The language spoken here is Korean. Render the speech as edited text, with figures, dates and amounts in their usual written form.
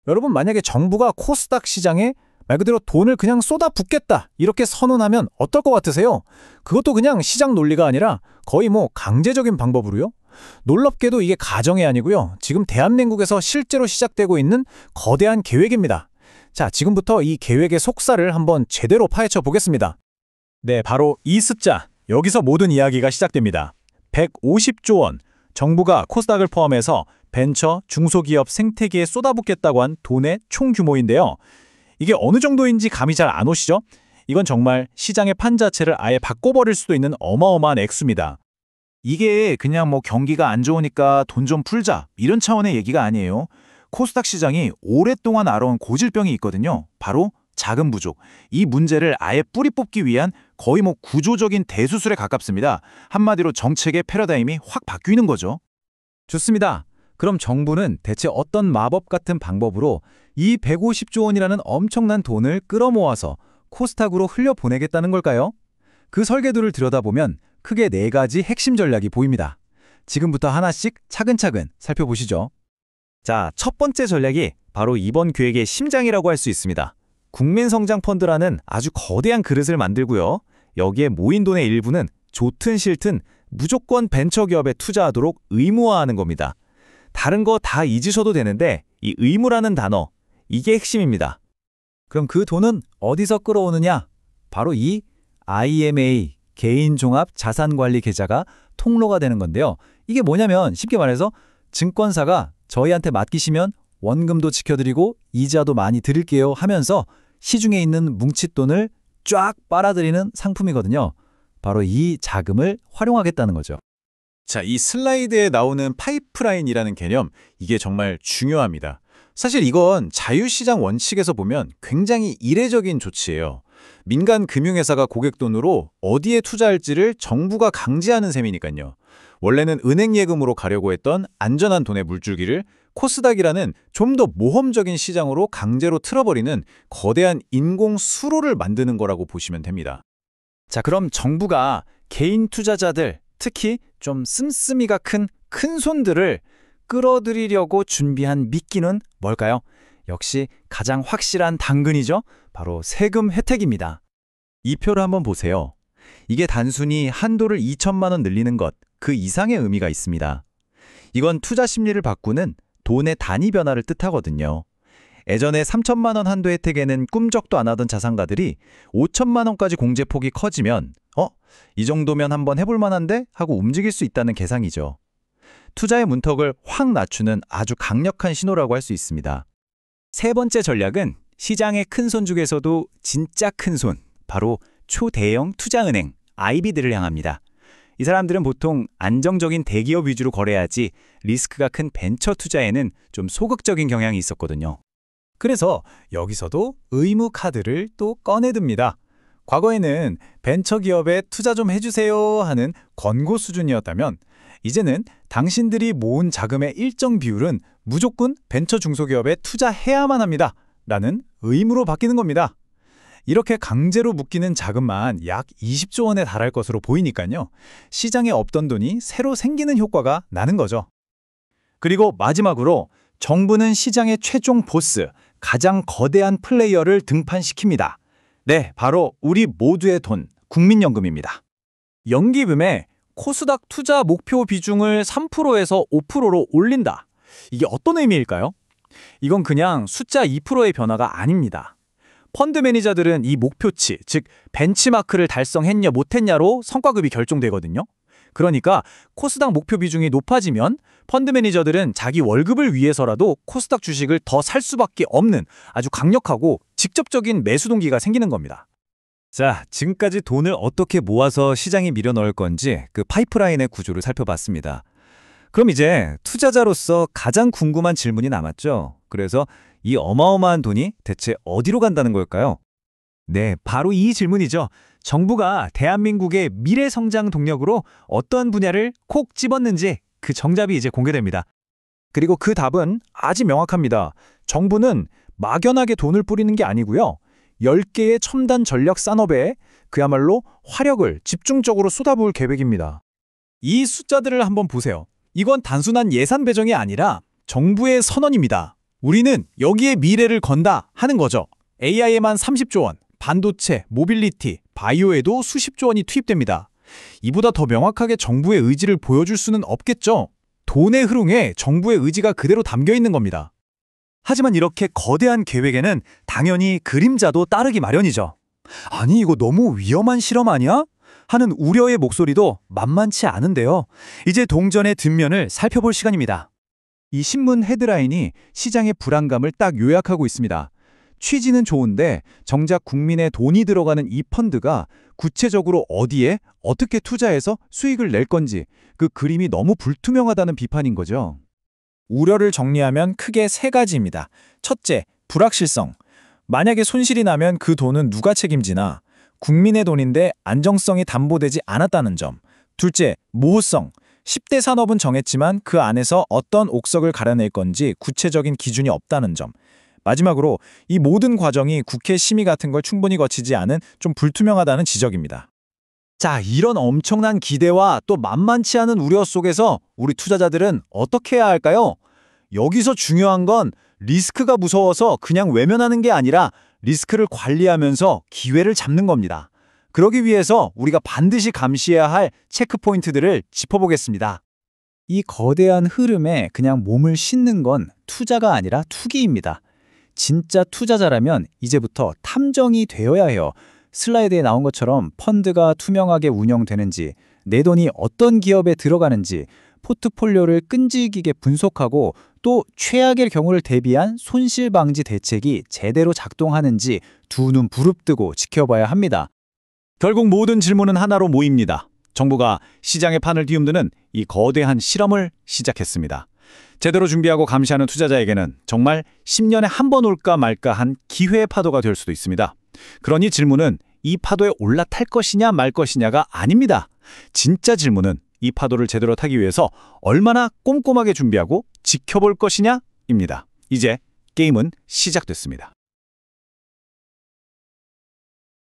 여러분 만약에 정부가 코스닥 시장에 말 그대로 돈을 그냥 쏟아붓겠다 이렇게 선언하면 어떨 것 같으세요? 그것도 그냥 시장 논리가 아니라 거의 강제적인 방법으로요. 놀랍게도 이게 가정이 아니고요. 지금 대한민국에서 실제로 시작되고 있는 거대한 계획입니다. 자, 지금부터 이 계획의 속살을 한번 제대로 파헤쳐 보겠습니다. 네, 바로 이 숫자. 여기서 모든 이야기가 시작됩니다. 150조 원. 정부가 코스닥을 포함해서 벤처, 중소기업, 생태계에 쏟아붓겠다고 한 돈의 총 규모인데요. 이게 어느 정도인지 감이 잘 안 오시죠? 이건 정말 시장의 판 자체를 아예 바꿔버릴 수도 있는 어마어마한 액수입니다. 이게 그냥 경기가 안 좋으니까 돈 좀 풀자 이런 차원의 얘기가 아니에요. 코스닥 시장이 오랫동안 앓아온 고질병이 있거든요. 바로 자금 부족. 이 문제를 아예 뿌리 뽑기 위한 거의 구조적인 대수술에 가깝습니다. 한마디로 정책의 패러다임이 확 바뀌는 거죠. 좋습니다. 그럼 정부는 대체 어떤 마법 같은 방법으로 이 150조 원이라는 엄청난 돈을 끌어모아서 코스닥으로 흘려보내겠다는 걸까요? 그 설계도를 들여다보면 크게 4가지 핵심 전략이 보입니다. 지금부터 하나씩 차근차근 살펴보시죠. 자, 첫 번째 전략이 바로 이번 계획의 심장이라고 할 수 있습니다. 국민성장펀드라는 아주 거대한 그릇을 만들고요. 여기에 모인 돈의 일부는 좋든 싫든 무조건 벤처기업에 투자하도록 의무화하는 겁니다. 다른 거 다 잊으셔도 되는데 이 의무라는 단어, 이게 핵심입니다. 그럼 그 돈은 어디서 끌어오느냐? 바로 이 IMA, 개인종합자산관리 계좌가 통로가 되는 건데요. 이게 뭐냐면 쉽게 말해서 증권사가 저희한테 맡기시면 원금도 지켜드리고 이자도 많이 드릴게요 하면서 시중에 있는 뭉칫돈을 쫙 빨아들이는 상품이거든요. 바로 이 자금을 활용하겠다는 거죠. 자, 이 슬라이드에 나오는 파이프라인이라는 개념, 이게 정말 중요합니다. 사실 이건 자유시장 원칙에서 보면 굉장히 이례적인 조치예요. 민간 금융회사가 고객 돈으로 어디에 투자할지를 정부가 강제하는 셈이니까요. 원래는 은행 예금으로 가려고 했던 안전한 돈의 물줄기를 코스닥이라는 좀 더 모험적인 시장으로 강제로 틀어버리는 거대한 인공 수로를 만드는 거라고 보시면 됩니다. 자, 그럼 정부가 개인 투자자들, 특히 좀 씀씀이가 큰 손들을 끌어들이려고 준비한 미끼는 뭘까요? 역시 가장 확실한 당근이죠. 바로 세금 혜택입니다. 이 표를 한번 보세요. 이게 단순히 한도를 2천만 원 늘리는 것, 그 이상의 의미가 있습니다. 이건 투자 심리를 바꾸는 돈의 단위 변화를 뜻하거든요. 예전에 3천만 원 한도 혜택에는 꿈쩍도 안 하던 자산가들이 5천만 원까지 공제폭이 커지면 이 정도면 한번 해볼 만한데? 하고 움직일 수 있다는 계산이죠. 투자의 문턱을 확 낮추는 아주 강력한 신호라고 할 수 있습니다. 세 번째 전략은 시장의 큰손 중에서도 진짜 큰손, 바로 초대형 투자은행, IB들을 향합니다. 이 사람들은 보통 안정적인 대기업 위주로 거래하지 리스크가 큰 벤처 투자에는 좀 소극적인 경향이 있었거든요. 그래서 여기서도 의무 카드를 또 꺼내듭니다. 과거에는 벤처기업에 투자 좀 해주세요 하는 권고 수준이었다면 이제는 당신들이 모은 자금의 일정 비율은 무조건 벤처 중소기업에 투자해야만 합니다. 라는 의무로 바뀌는 겁니다. 이렇게 강제로 묶이는 자금만 약 20조 원에 달할 것으로 보이니까요. 시장에 없던 돈이 새로 생기는 효과가 나는 거죠. 그리고 마지막으로 정부는 시장의 최종 보스, 가장 거대한 플레이어를 등판시킵니다. 네, 바로 우리 모두의 돈, 국민연금입니다. 연기금에 코스닥 투자 목표 비중을 3%에서 5%로 올린다. 이게 어떤 의미일까요? 이건 그냥 숫자 2%의 변화가 아닙니다. 펀드 매니저들은 이 목표치, 즉 벤치마크를 달성했냐 못했냐로 성과급이 결정되거든요. 그러니까 코스닥 목표 비중이 높아지면 펀드 매니저들은 자기 월급을 위해서라도 코스닥 주식을 더 살 수밖에 없는 아주 강력하고 직접적인 매수 동기가 생기는 겁니다. 자, 지금까지 돈을 어떻게 모아서 시장에 밀어 넣을 건지 그 파이프라인의 구조를 살펴봤습니다. 그럼 이제 투자자로서 가장 궁금한 질문이 남았죠. 그래서 이 어마어마한 돈이 대체 어디로 간다는 걸까요? 네, 바로 이 질문이죠. 정부가 대한민국의 미래 성장 동력으로 어떤 분야를 콕 집었는지 그 정답이 이제 공개됩니다. 그리고 그 답은 아주 명확합니다. 정부는 막연하게 돈을 뿌리는 게 아니고요. 10개의 첨단 전략 산업에 그야말로 화력을 집중적으로 쏟아부을 계획입니다. 이 숫자들을 한번 보세요. 이건 단순한 예산 배정이 아니라 정부의 선언입니다. 우리는 여기에 미래를 건다 하는 거죠. AI에만 30조 원, 반도체, 모빌리티, 바이오에도 수십조 원이 투입됩니다. 이보다 더 명확하게 정부의 의지를 보여줄 수는 없겠죠. 돈의 흐름에 정부의 의지가 그대로 담겨 있는 겁니다. 하지만 이렇게 거대한 계획에는 당연히 그림자도 따르기 마련이죠. 아니, 이거 너무 위험한 실험 아니야? 하는 우려의 목소리도 만만치 않은데요. 이제 동전의 뒷면을 살펴볼 시간입니다. 이 신문 헤드라인이 시장의 불안감을 딱 요약하고 있습니다. 취지는 좋은데 정작 국민의 돈이 들어가는 이 펀드가 구체적으로 어디에 어떻게 투자해서 수익을 낼 건지 그 그림이 너무 불투명하다는 비판인 거죠. 우려를 정리하면 크게 세 가지입니다. 첫째, 불확실성. 만약에 손실이 나면 그 돈은 누가 책임지나? 국민의 돈인데 안정성이 담보되지 않았다는 점. 둘째, 모호성. 10대 산업은 정했지만 그 안에서 어떤 옥석을 가려낼 건지 구체적인 기준이 없다는 점. 마지막으로 이 모든 과정이 국회 심의 같은 걸 충분히 거치지 않은 좀 불투명하다는 지적입니다. 자, 이런 엄청난 기대와 또 만만치 않은 우려 속에서 우리 투자자들은 어떻게 해야 할까요? 여기서 중요한 건 리스크가 무서워서 그냥 외면하는 게 아니라 리스크를 관리하면서 기회를 잡는 겁니다. 그러기 위해서 우리가 반드시 감시해야 할 체크포인트들을 짚어보겠습니다. 이 거대한 흐름에 그냥 몸을 싣는 건 투자가 아니라 투기입니다. 진짜 투자자라면 이제부터 탐정이 되어야 해요. 슬라이드에 나온 것처럼 펀드가 투명하게 운영되는지, 내 돈이 어떤 기업에 들어가는지, 포트폴리오를 끈질기게 분석하고 또 최악의 경우를 대비한 손실 방지 대책이 제대로 작동하는지 두 눈 부릅뜨고 지켜봐야 합니다. 결국 모든 질문은 하나로 모입니다. 정부가 시장의 판을 뒤흔드는 이 거대한 실험을 시작했습니다. 제대로 준비하고 감시하는 투자자에게는 정말 10년에 한 번 올까 말까 한 기회의 파도가 될 수도 있습니다. 그러니 질문은 이 파도에 올라탈 것이냐 말 것이냐가 아닙니다. 진짜 질문은 이 파도를 제대로 타기 위해서 얼마나 꼼꼼하게 준비하고 지켜볼 것이냐입니다. 이제 게임은 시작됐습니다.